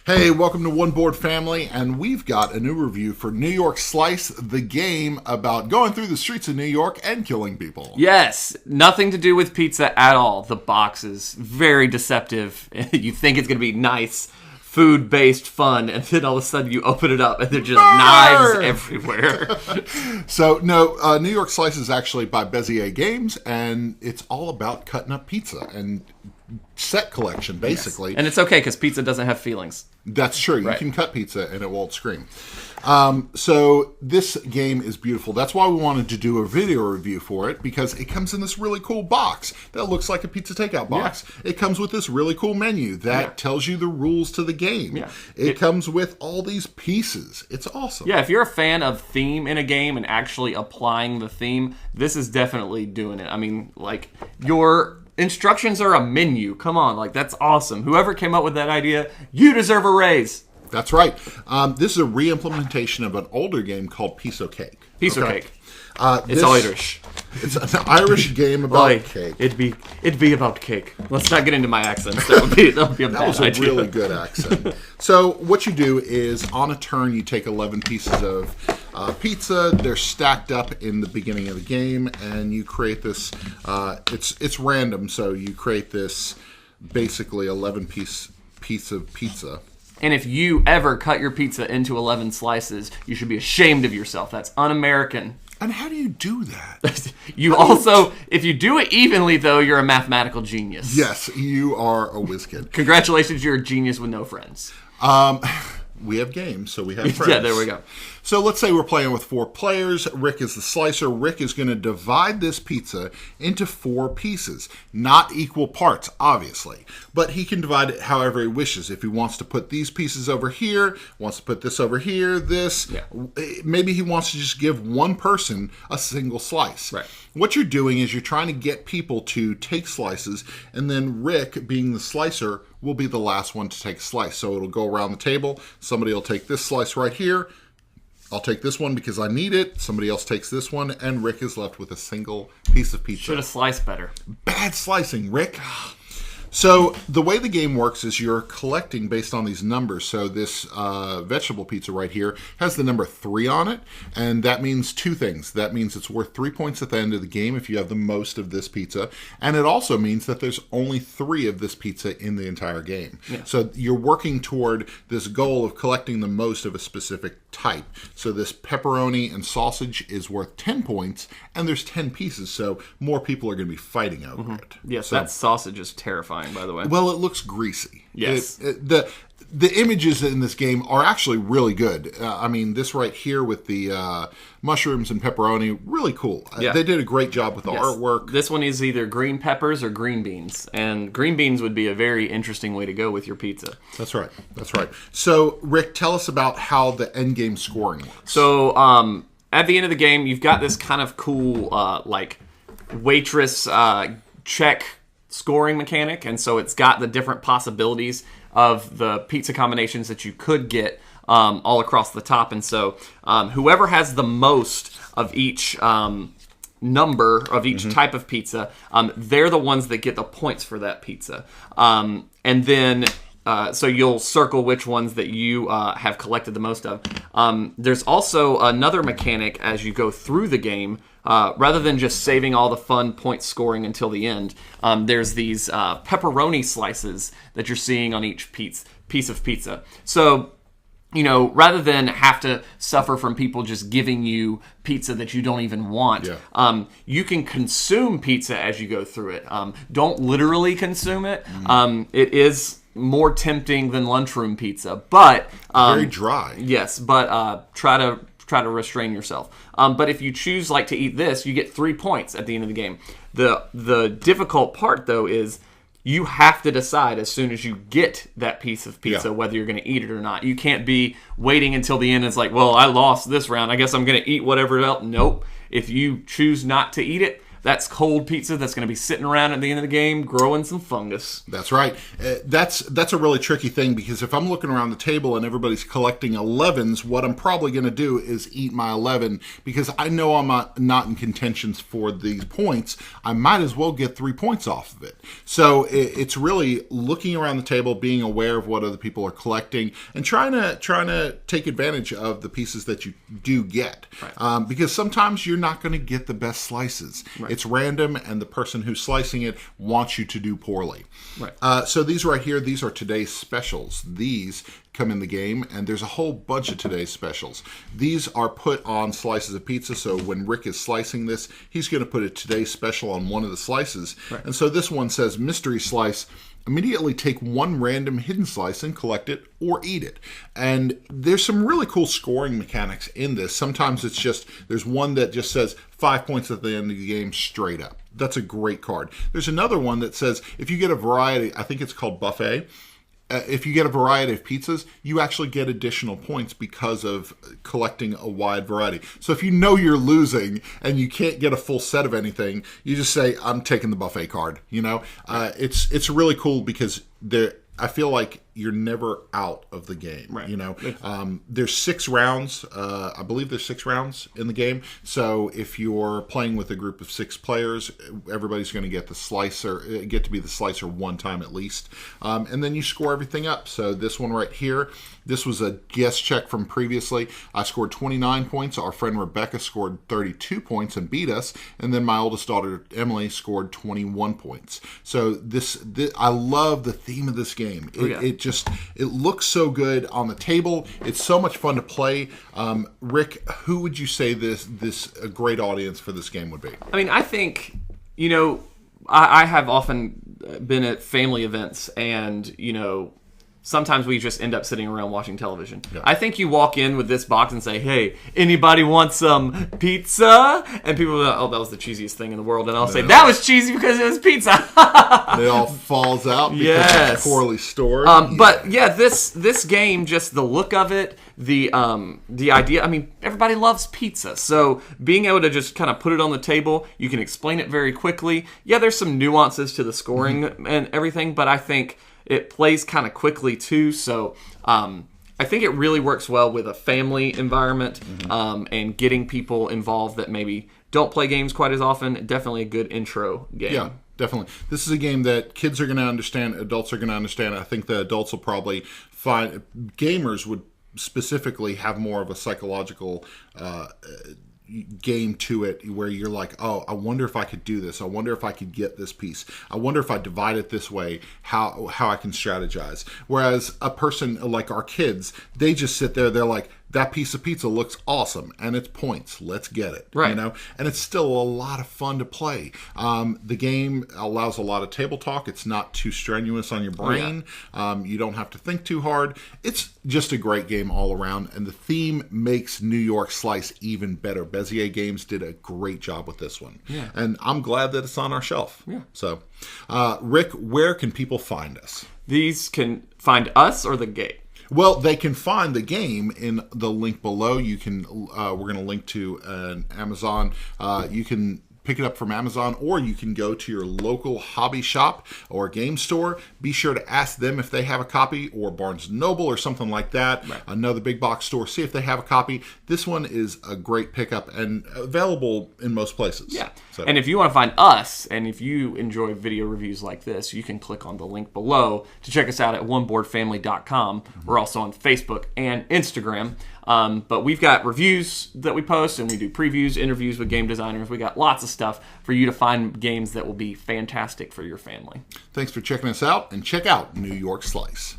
Hey, welcome to One Board Family, and we've got a new review for New York Slice, the game about going through the streets of New York and killing people. Yes, nothing to do with pizza at all. The box is very deceptive. You think it's going to be nice, food-based fun, and then all of a sudden you open it up and there's just knives everywhere. So, no, New York Slice is actually by Bezier Games, and it's all about cutting up pizza and set collection, basically. Yes. And it's okay because pizza doesn't have feelings. That's true. Right. You can cut pizza and it won't scream. So this game is beautiful. That's why we wanted to do a video review for it, because it comes in this really cool box that looks like a pizza takeout box. Yeah. It comes with this really cool menu that tells you the rules to the game. Yeah. It comes with all these pieces. It's awesome. Yeah, if you're a fan of theme in a game and actually applying the theme, this is definitely doing it. I mean, like, your instructions are a menu. Come on, like, that's awesome. Whoever came up with that idea, you deserve a raise. That's right. This is a re-implementation of an older game called Piece of Cake. Piece of Cake. It's Irish. It's an Irish game about cake. It'd be about cake. Let's not get into my accents. That would be a bad idea. That was a really good accent. So what you do is, on a turn, you take 11 pieces of pizza. They're stacked up in the beginning of the game, and you create this. It's random, so you create this basically 11 piece of pizza. And if you ever cut your pizza into 11 slices, you should be ashamed of yourself. That's un-American. And how do you do that? If you do it evenly, though, you're a mathematical genius. Yes, you are a whiz kid. Congratulations, you're a genius with no friends. We have games, so we have friends. Yeah, there we go. So let's say we're playing with 4 players. Rick is the slicer. Rick is going to divide this pizza into 4 pieces. Not equal parts, obviously. But he can divide it however he wishes. If he wants to put these pieces over here, wants to put this over here, this. Yeah. Maybe he wants to just give one person a single slice. Right. What you're doing is you're trying to get people to take slices, and then Rick, being the slicer, will be the last one to take a slice. So it'll go around the table. Somebody will take this slice right here. I'll take this one because I need it. Somebody else takes this one, and Rick is left with a single piece of pizza. Should have sliced better. Bad slicing, Rick. So the way the game works is you're collecting based on these numbers. So this vegetable pizza right here has the number 3 on it, and that means 2 things. That means it's worth 3 points at the end of the game if you have the most of this pizza, and it also means that there's only 3 of this pizza in the entire game. Yeah. So you're working toward this goal of collecting the most of a specific type. So this pepperoni and sausage is worth 10 points, and there's 10 pieces, so more people are going to be fighting over it. Yes, so, that sausage is terrifying, by the way. Well, it looks greasy. Yes. The images in this game are actually really good. I mean, this right here with the mushrooms and pepperoni, really cool. Yeah. They did a great job with the artwork. This one is either green peppers or green beans, and green beans would be a very interesting way to go with your pizza. That's right. That's right. So, Rick, tell us about how the end game scoring works. So, at the end of the game, you've got this kind of cool, waitress check scoring mechanic, and so it's got the different possibilities of the pizza combinations that you could get all across the top. And so whoever has the most of each number of each type of pizza, they're the ones that get the points for that pizza. And then so you'll circle which ones that you have collected the most of. There's also another mechanic as you go through the game. Rather than just saving all the fun point scoring until the end, there's these pepperoni slices that you're seeing on each piece of pizza. So, you know, rather than have to suffer from people just giving you pizza that you don't even want, you can consume pizza as you go through it. Don't literally consume it. It is more tempting than lunchroom pizza, but very dry. Yes, but try to restrain yourself. But if you choose to eat this, you get 3 points at the end of the game. The difficult part, though, is you have to decide as soon as you get that piece of pizza whether you're going to eat it or not. You can't be waiting until the end. And it's like, well, I lost this round. I guess I'm going to eat whatever else. Nope. If you choose not to eat it, that's cold pizza that's going to be sitting around at the end of the game growing some fungus. That's right. That's a really tricky thing, because if I'm looking around the table and everybody's collecting 11s, what I'm probably going to do is eat my 11, because I know I'm not in contentions for these points. I might as well get 3 points off of it. So it's really looking around the table, being aware of what other people are collecting, and trying to take advantage of the pieces that you do get. Right. Because sometimes you're not going to get the best slices. Right. It's random, and the person who's slicing it wants you to do poorly. Right. So these right here, these are today's specials. These come in the game, and there's a whole bunch of today's specials. These are put on slices of pizza, so when Rick is slicing this, he's going to put a today's special on one of the slices. Right. And so this one says mystery slice. Immediately take one random hidden slice and collect it or eat it. And there's some really cool scoring mechanics in this. Sometimes it's just, there's one that just says 5 points at the end of the game straight up. That's a great card. There's another one that says if you get a variety, I think it's called buffet, if you get a variety of pizzas, you actually get additional points because of collecting a wide variety. So if you know you're losing and you can't get a full set of anything, you just say, I'm taking the buffet card. It's really cool, because I feel like you're never out of the game. Right. There's 6 rounds. I believe there's 6 rounds in the game. So if you're playing with a group of 6 players, everybody's going to get to be the slicer one time at least. And then you score everything up. So this one right here, this was a guess check from previously. I scored 29 points. Our friend Rebecca scored 32 points and beat us. And then my oldest daughter, Emily, scored 21 points. So this I love the theme of this game. It looks so good on the table. It's so much fun to play. Rick, who would you say a great audience for this game would be? I mean, I think, I have often been at family events, and, sometimes we just end up sitting around watching television. Yeah. I think you walk in with this box and say, hey, anybody want some pizza? And people will be like, oh, that was the cheesiest thing in the world. And I'll say, that was cheesy because it was pizza. It all falls out because it's poorly stored. But yeah, this game, just the look of it, the idea, I mean, everybody loves pizza. So being able to just kind of put it on the table, you can explain it very quickly. Yeah, there's some nuances to the scoring and everything, but I think it plays kind of quickly too, so I think it really works well with a family environment, and getting people involved that maybe don't play games quite as often. Definitely a good intro game. Yeah, definitely. This is a game that kids are going to understand, adults are going to understand. I think the adults will probably find, gamers would specifically have more of a psychological game to it, where you're like, oh, I wonder if I could do this. I wonder if I could get this piece. I wonder if I divide it this way, how I can strategize. Whereas a person like our kids, they just sit there, they're like, that piece of pizza looks awesome, and it's points. Let's get it. Right. And it's still a lot of fun to play. The game allows a lot of table talk. It's not too strenuous on your brain. You don't have to think too hard. It's just a great game all around, and the theme makes New York Slice even better. Bezier Games did a great job with this one. Yeah. And I'm glad that it's on our shelf. Yeah. So, Rick, where can people find us? These can find us or the game? Well, they can find the game in the link below. You can. We're going to link to an Amazon. You can pick it up from Amazon, or you can go to your local hobby shop or game store. Be sure to ask them if they have a copy, or Barnes & Noble or something like that. Right. Another big box store. See if they have a copy. This one is a great pickup and available in most places. Yeah. So. And if you want to find us, and if you enjoy video reviews like this, you can click on the link below to check us out at oneboardfamily.com. We're also on Facebook and Instagram. But we've got reviews that we post, and we do previews, interviews with game designers. We got lots of stuff for you to find games that will be fantastic for your family. Thanks for checking us out, and check out New York Slice.